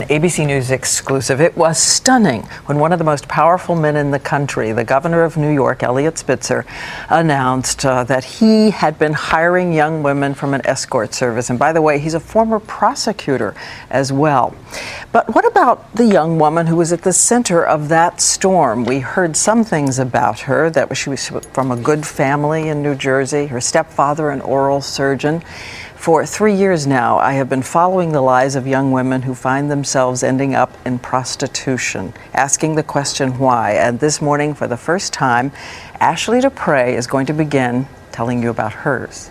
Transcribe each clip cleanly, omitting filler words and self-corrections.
ABC News exclusive. It was stunning when one of the most powerful men in the country, the governor of New York, Eliot Spitzer, announced that he had been hiring young women from an escort service. And by the way, he's a former prosecutor as well. But what about the young woman who was at the center of that storm? We heard some things about her, that she was from a good family in New Jersey, her stepfather, an oral surgeon. For 3 years now, I have been following the lives of young women who find themselves ending up in prostitution, asking the question why. And this morning, for the first time, Ashley Dupre is going to begin telling you about hers.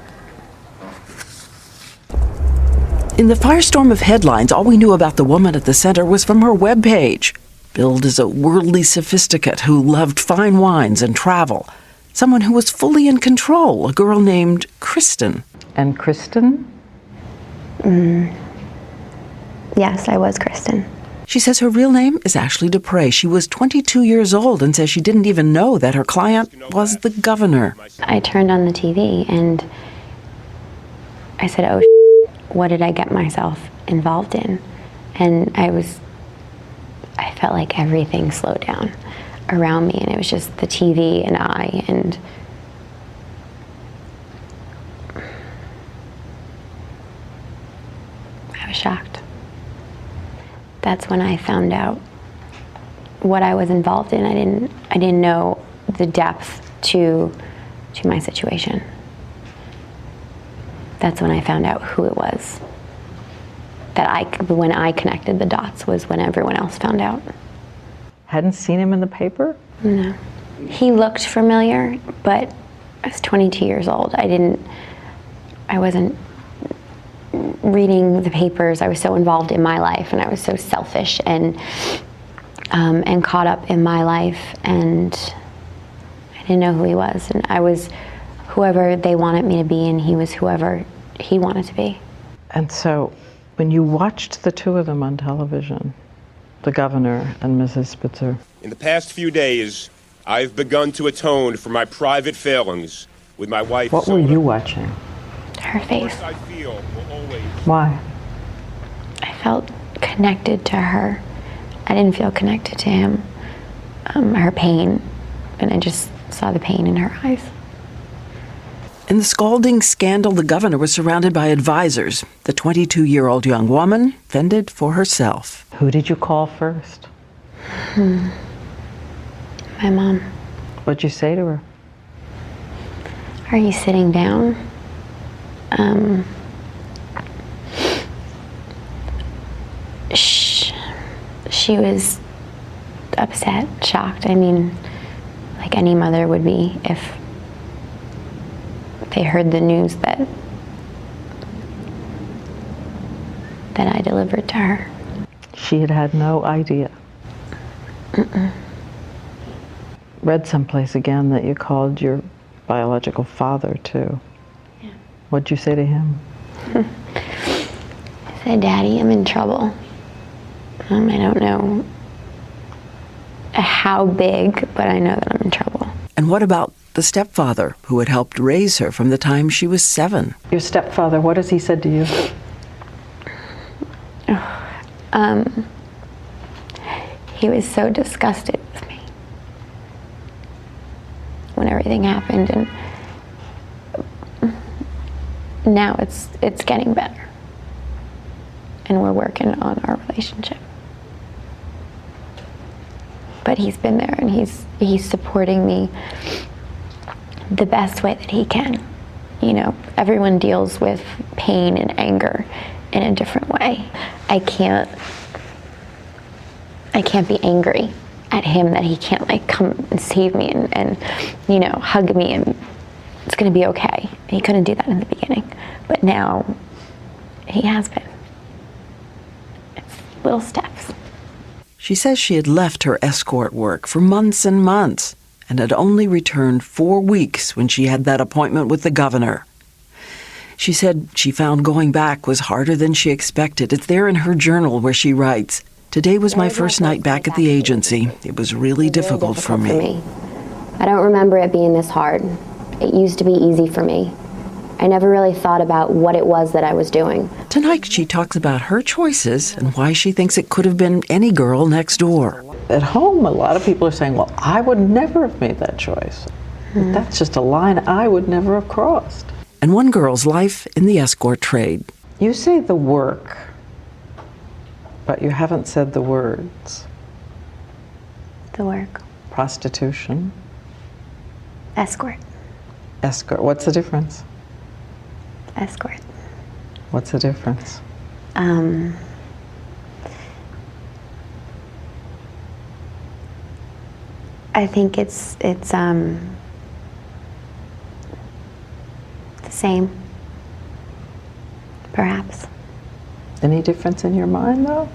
In the firestorm of headlines, all we knew about the woman at the center was from her webpage. Billed as a worldly sophisticate who loved fine wines and travel. Someone who was fully in control, a girl named Kristen. And Kristen? Yes, I was Kristen. She says her real name is Ashley Dupre. She was 22 years old and says she didn't even know that her client was the governor. I turned on the TV and I said, oh, what did I get myself involved in? And I felt like everything slowed down around me, and it was just the TV and I was shocked. That's when I found out what I was involved in. I didn't know the depth to my situation. That's when I found out who it was. When I connected the dots was when everyone else found out. Hadn't seen him in the paper? No. He looked familiar, but I was 22 years old. I wasn't reading the papers. I was so involved in my life, and I was so selfish and caught up in my life, and I didn't know who he was. And I was whoever they wanted me to be, and he was whoever he wanted to be. And so when you watched the two of them on television, the governor and Mrs. Spitzer. In the past few days, I've begun to atone for my private failings with my wife. What were you watching? Her face. I feel will always. Why? I felt connected to her. I didn't feel connected to him. Her pain, and I just saw the pain in her eyes. In the scalding scandal, the governor was surrounded by advisors. The 22-year-old young woman fended for herself. Who did you call first? My mom. What'd you say to her? Are you sitting down? She was upset, shocked. I mean, like any mother would be if they heard the news that I delivered to her. She had no idea. Read someplace again that you called your biological father too. Yeah. What'd you say to him? I said, Daddy, I'm in trouble. I don't know how big, but I know that I'm in trouble. And what about the stepfather who had helped raise her from the time she was 7? Your stepfather, what has he said to you? He was so disgusted with me when everything happened, and now it's getting better, and we're working on our relationship. But he's been there, and he's supporting me the best way that he can. You know, everyone deals with pain and anger in a different way. I can't be angry at him that he can't like come and save me and you know, hug me and it's gonna be okay. He couldn't do that in the beginning, but now he has been. It's little steps. She says she had left her escort work for months and months and had only returned 4 weeks when she had that appointment with the governor. She said she found going back was harder than she expected. It's there in her journal where she writes, "Today was my first night back at the agency. It was really difficult for me. I don't remember it being this hard. It used to be easy for me. I never really thought about what it was that I was doing. Tonight, she talks about her choices and why she thinks it could have been any girl next door. At home, a lot of people are saying, well, I would never have made that choice. But that's just a line I would never have crossed. And one girl's life in the escort trade. You say the work, but you haven't said the words. The work. Prostitution. Escort. Escort. What's the difference? Escort. What's the difference? I think it's the same, perhaps. Any difference in your mind, though?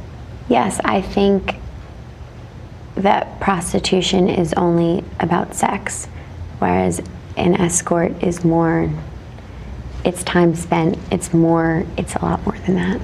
Yes, I think that prostitution is only about sex, whereas an escort is more, it's time spent, it's a lot more than that.